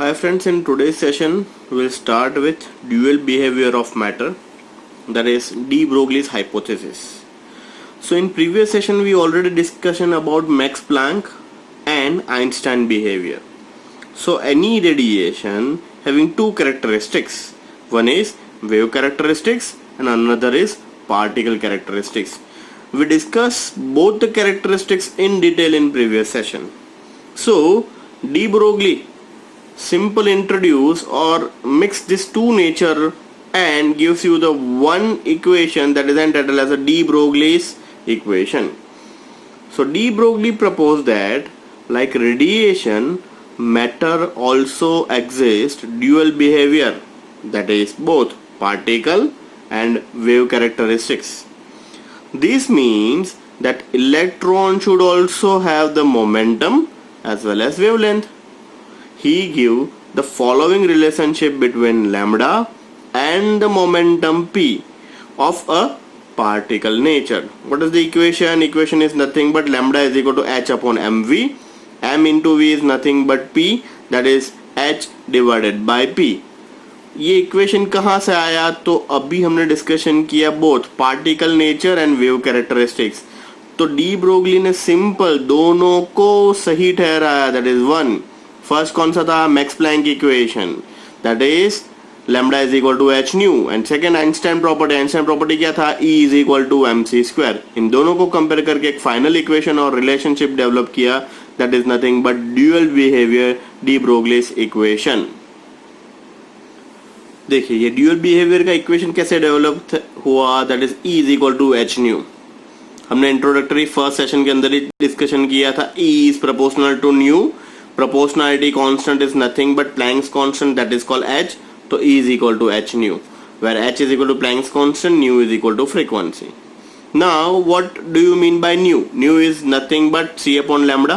Hi friends, in today's session we'll start with dual behavior of matter, that is de Broglie's hypothesis. So in previous session we already discussion about Max Planck and Einstein behavior. So any radiation having two characteristics, one is wave characteristics and another is particle characteristics. We discussed both the characteristics in detail in previous session. So de Broglie simple introduce or mix these two nature and gives you the one equation that is entitled as a de Broglie's equation. So de Broglie proposed that like radiation, matter also exists dual behavior, that is both particle and wave characteristics. This means that electron should also have the momentum as well as wavelength. He give the following relationship between lambda and the momentum p of a particle nature. What is the equation? Equation is nothing but lambda is equal to h upon mv. M into v is nothing but p, that is h divided by p. ये equation कहाँ से आया? तो अभी हमने discussion किया both particle nature and wave characteristics. तो de Broglie ने सिंपल दोनों को सही ठहराया, दैट इज वन. फर्स्ट कौन सा था? Max Planck equation, that is lambda is equal to h nu. And second Einstein property. Einstein property क्या था? E is equal to mc square. इन दोनों को कंपेयर करके एक फाइनल इक्वेशन और रिलेशनशिप डेवलप किया, that is nothing but dual behaviour de Broglie's equation. देखिए ये ड्यूअल बिहेवियर का इक्वेशन कैसे डेवलप हुआ, that is E is equal to h nu. हमने इंट्रोडक्टरी फर्स्ट सेशन के अंदर ही डिस्कशन किया था. E is proportional to nu. Proportionality constant is nothing but Planck's constant, that is called h. So E is equal to h nu, where h is equal to Planck's constant, nu is equal to frequency. Now what do you mean by nu? Nu is nothing but c upon lambda.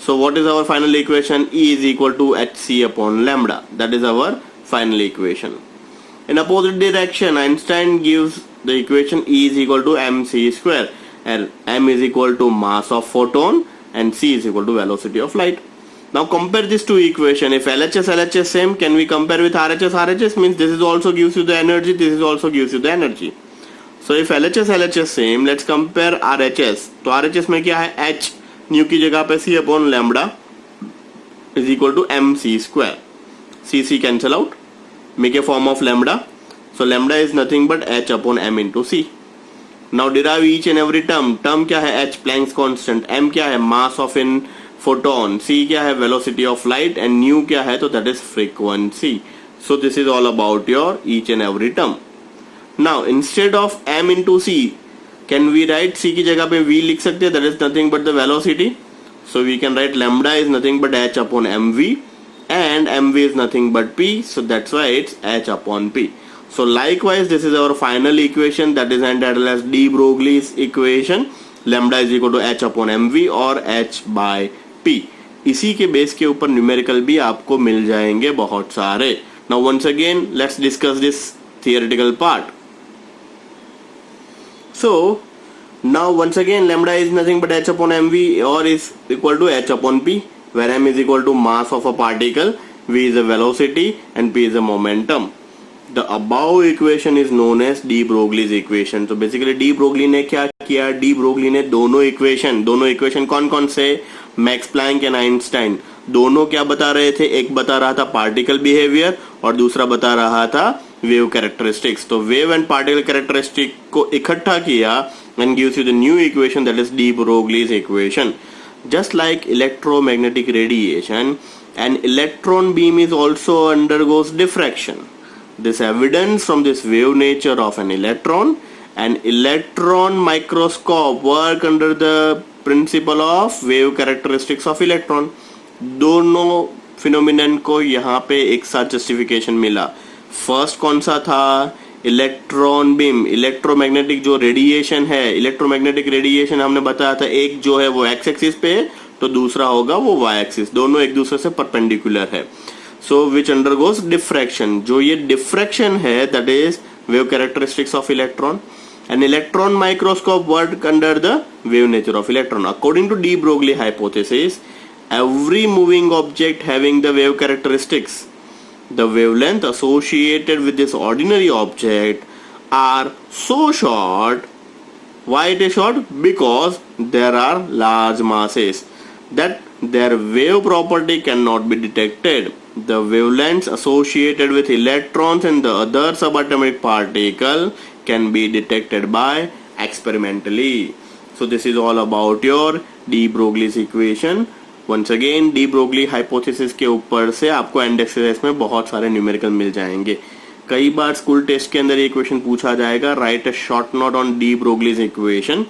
So what is our final equation? E is equal to hc upon lambda. That is our final equation. In opposite direction, Einstein gives the equation E is equal to mc square, and m is equal to mass of photon and c is equal to velocity of light. Now compare these two equation. If LHS same, can we compare with RHS? Means this is also gives you the energy, this is also gives you the energy. So if LHS same, let's compare RHS. तो RHS में क्या है? H new की जगह पे C upon lambda is equal to mc square. C cancel out, make a form of lambda. So lambda is nothing but h upon m into c. Now derive each and every term. Term क्या है? H Planck's constant. M क्या है? Mass of in photon. C क्या है? Velocity of light. And nu क्या है? तो that is frequency. So this is all about your each and every term. Now instead of m into c, can we write c की जगह पे v लिख सकते हैं? That is nothing but the velocity. So we can write lambda is nothing but h upon mv and mv is nothing but p. So that's why it's h upon p. So likewise this is our final equation, that is entitled as de Broglie's equation. Lambda is equal to h upon mv और h by p. इसी के base के ऊपर numerical भी आपको मिल जाएंगे बहुत सारे. Now once again let's discuss this theoretical part. So now once again lambda is nothing but h upon mv or is equal to h upon p, where m is equal to mass of a particle, v is a velocity and p is a momentum. The above equation is known as de Broglie's equation. So basically de Broglie ने क्या किया? de Broglie ने दोनों equation कौन कौन से? Max Planck and Einstein. दोनों क्या बता रहे थे? एक बता रहा था पार्टिकल बिहेवियर और दूसरा बता रहा था वेव कैरेक्टरिस्टिक्स. तो वेव एंड पार्टिकल कैरेक्टरिस्टिक को इकट्ठा किया and gives you the new equation, that is de Broglie's equation. Just like electromagnetic radiation, an electron beam is also undergoes diffraction. This evidence from this wave nature of an electron. An electron microscope work under the principle of wave characteristics of electron. दोनों phenomenon को यहाँ पे एक साथ justification मिला. First कौन सा था? Electron beam. इलेक्ट्रोमैग्नेटिक जो रेडिएशन है, इलेक्ट्रोमैग्नेटिक रेडिएशन हमने बताया था, एक जो है वो एक्स एक्सिस पे है तो दूसरा होगा वो वाई एक्सिस. दोनों एक दूसरे से परपेंडिकुलर है. So which undergoes diffraction. जो ये diffraction है, that is wave characteristics of electron. An electron microscope work under the wave nature of electron. According to de Broglie hypothesis, every moving object having the wave characteristics. The wavelength associated with this ordinary object are so short. Why it is short? Because there are large masses that their wave property cannot be detected. The wavelengths associated with electrons and the other subatomic particle can be detected by experimentally. So this is all about your de Broglie's equation. Once again, de Broglie hypothesis के ऊपर से आपको and exercise में बहुत सारे numerical मिल जाएंगे. कई बार school test के अंदर ये क्वेश्चन पूछा जाएगा, right a short note on D Broglie's equation.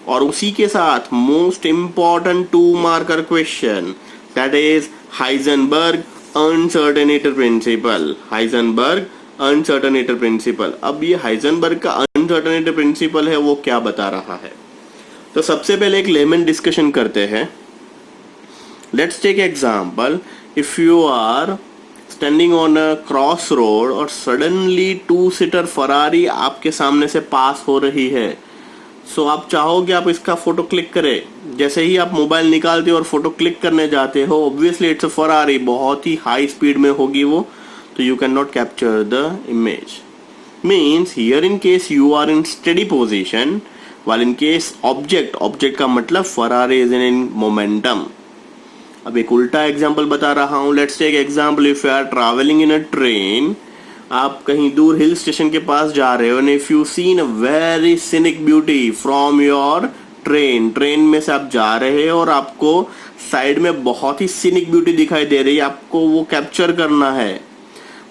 और उसी के साथ most important 2 marker question, that is Heisenberg uncertainty principle. Heisenberg uncertainty principle. अब ये हाइजेनबर्ग का अनसर्टेनिटी प्रिंसिपल है, वो क्या बता रहा है? तो सबसे पहले एक लेमन डिस्कशन करते हैं. Let's take example. If you are standing on a crossroad और suddenly 2-seater Ferrari आपके सामने से पास हो रही है, so आप चाहोगे आप इसका फोटो क्लिक करें. जैसे ही आप मोबाइल निकालते हो और फोटो क्लिक करने जाते हो, obviously it's a Ferrari, बहुत ही हाई स्पीड में होगी वो, तो you cannot capture the image. Means here in case you are in steady position, while in case object का मतलब Ferrari is in momentum. अब एक उल्टा एग्जाम्पल बता रहा हूं. Let's take example. If you are travelling in a train, आप कहीं दूर हिल स्टेशन के पास जा रहे हो, and if you seen a very scenic beauty from your train में से आप जा रहे हो और आपको साइड में बहुत ही सीनिक ब्यूटी दिखाई दे रही है, आपको वो कैप्चर करना है.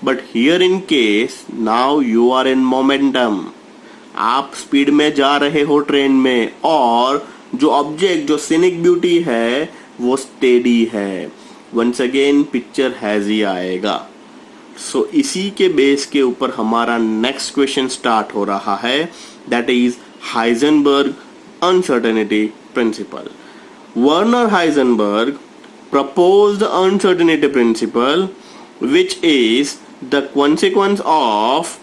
But here in case now you are in momentum. आप स्पीड में जा रहे हो ट्रेन में, और जो ऑब्जेक्ट, जो सीनिक ब्यूटी है, वो स्टेडी है. वंस अगेन पिक्चर हैजी आएगा. सो इसी के बेस के ऊपर हमारा नेक्स्ट क्वेश्चन स्टार्ट हो रहा है, that is Heisenberg uncertainty principle. Werner Heisenberg proposed the uncertainty principle, which is the consequence of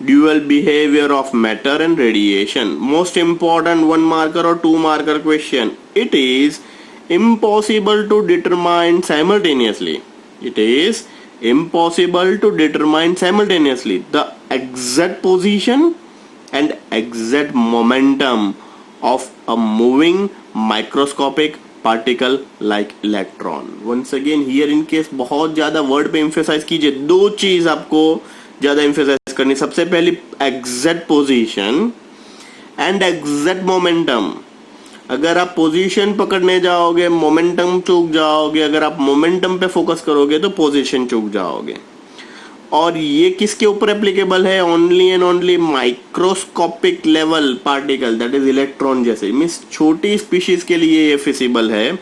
dual behavior of matter and radiation. Most important 1 marker or 2 marker question. It is impossible to determine simultaneously. It is impossible to determine simultaneously the exact position and exact momentum of a moving microscopic particle like electron. Once again here in case बहुत ज्यादा word पे emphasize कीजिए. 2 चीज आपको ज्यादा emphasize करनी. सबसे पहली exact position and exact momentum. अगर आप पोजीशन पकड़ने जाओगे मोमेंटम चूक जाओगे, अगर आप मोमेंटम पे फोकस करोगे तो पोजीशन चूक जाओगे. और ये किसके ऊपर एप्लीकेबल है? Only and only microscopic level particle, that is electron जैसे. मीन्स छोटी स्पीशीज के लिए ये फिजिबल है,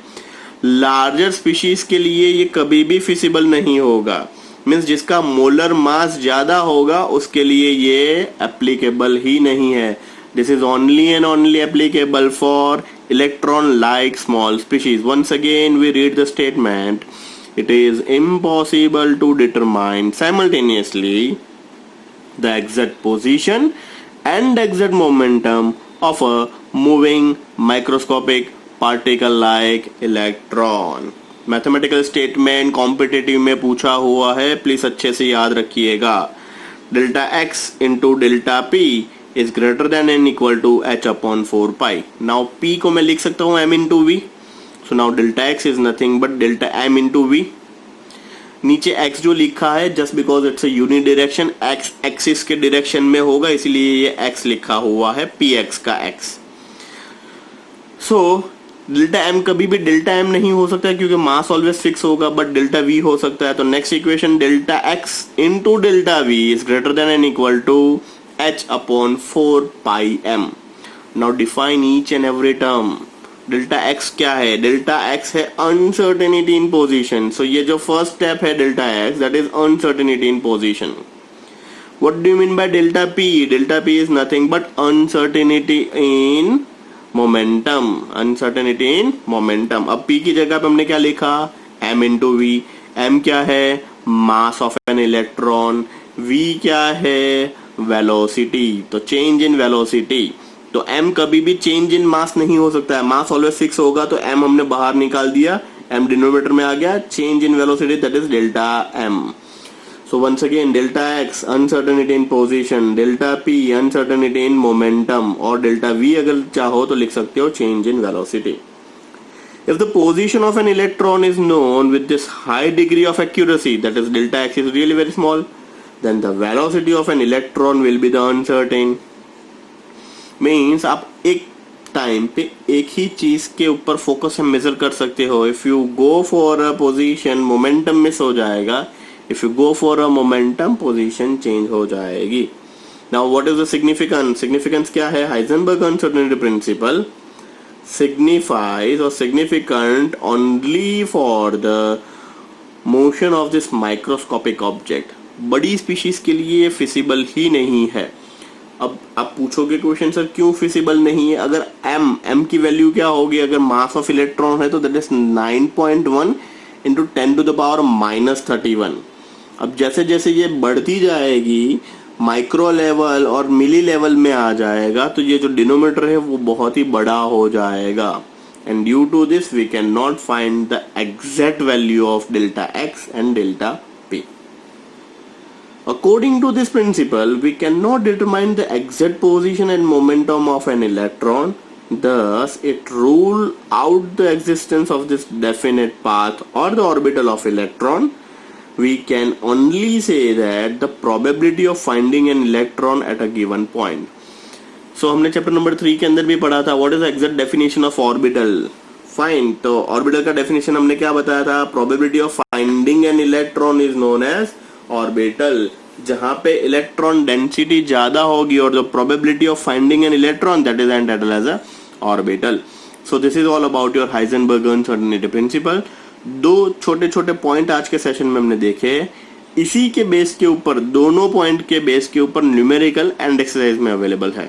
लार्जर स्पीशीज के लिए ये कभी भी फिजिबल नहीं होगा. मीन्स जिसका मोलर मास ज्यादा होगा उसके लिए ये एप्लीकेबल ही नहीं है. This is only and only applicable for electron-like small species. Once again, we read the statement. It is impossible to determine simultaneously the exact position and exact momentum of a moving microscopic particle like electron. Mathematical statement competitive में पूछा हुआ है, please अच्छे से याद रखिएगा. Delta x into delta p is greater than and equal to h upon 4 pi. Now p को मैं लिख सकता हूँ m into v. So now delta x is nothing but delta m into v. नीचे x जो लिखा है just because it's a unidirection, x axis के डायरेक्शन में होगा इसलिए ये x लिखा हुआ है, px का x. So डेल्टा m कभी भी डेल्टा m नहीं हो सकता है क्योंकि मास ऑलवेज फिक्स होगा, बट डेल्टा v हो सकता है. तो next equation delta x into delta v is greater than and equal to h upon 4 pi m. Now define each and every term. Delta x क्या है? डेल्टा x है uncertainty in position. So ये जो first step है delta x, that is uncertainty in position. What do you mean by delta p? Delta p is nothing but uncertainty in momentum. Uncertainty in momentum. अब p की जगह पे हमने क्या लिखा? m into v. m क्या है? Mass of an electron. v क्या है? वेलोसिटी. तो चेंज इन वेलोसिटी. तो m कभी भी चेंज इन मास नहीं हो सकता है, मास ऑलवेज फिक्स होगा. तो m हमने बाहर निकाल दिया, m डिनोमिनेटर में आ गया, change in velocity that is delta m. So once again, delta x uncertainty in position, delta p uncertainty in momentum, और delta v अगर चाहो तो लिख सकते हो change in velocity. If the position of an electron is known with this high degree of accuracy, that is delta x is really very small, then the velocity of an electron will be the uncertain. Means आप एक time पे एक ही चीज के ऊपर focus से major कर सकते हो. If you go for a position, momentum miss हो जाएगा. If you go for a momentum, position change हो जाएगी. Now what is the significance? Significance क्या है? Heisenberg uncertainty principle signifies or significant only for the motion of this microscopic object. बड़ी species के लिए feasible ही नहीं है. अब आप पूछोगे क्वेश्चन सर क्यों फिजिबल नहीं है? अगर m की वैल्यू क्या होगी? अगर मास ऑफ इलेक्ट्रॉन है तो that is 9.1 into 10 to the power -31. अब जैसे जैसे ये बढ़ती जाएगी माइक्रो लेवल और मिली लेवल में आ जाएगा तो ये जो डिनोमिनेटर है वो बहुत ही बड़ा हो जाएगा. And due to this we can not find the exact value of delta x and delta p. According to this principle, we cannot determine the exact position and momentum of an electron. Thus, it rules out the existence of this definite path or the orbital of electron. We can only say that the probability of finding an electron at a given point. So हमने chapter number 3 के अंदर भी पढ़ा था what is the exact definition of orbital. Fine, तो orbital का definition हमने क्या बताया था? Probability of finding an electron is known as orbital. जहाँ पे इलेक्ट्रॉन डेंसिटी ज्यादा होगी और the probability of finding an electron that is entitled as a orbital. So this is all about your Heisenberg uncertainty principle. दो छोटे छोटे point आज के सेशन में हमने देखे. इसी के बेस के ऊपर दोनों पॉइंट के बेस के ऊपर न्यूमेरिकल एंड एक्सरसाइज में अवेलेबल है.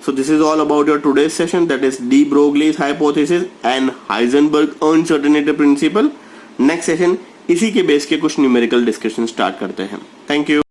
So this is all about your today's session that is D Broglie's hypothesis and Heisenberg uncertainty principle. Next session इसी के बेस के कुछ न्यूमेरिकल डिस्कशन स्टार्ट करते हैं. Thank you.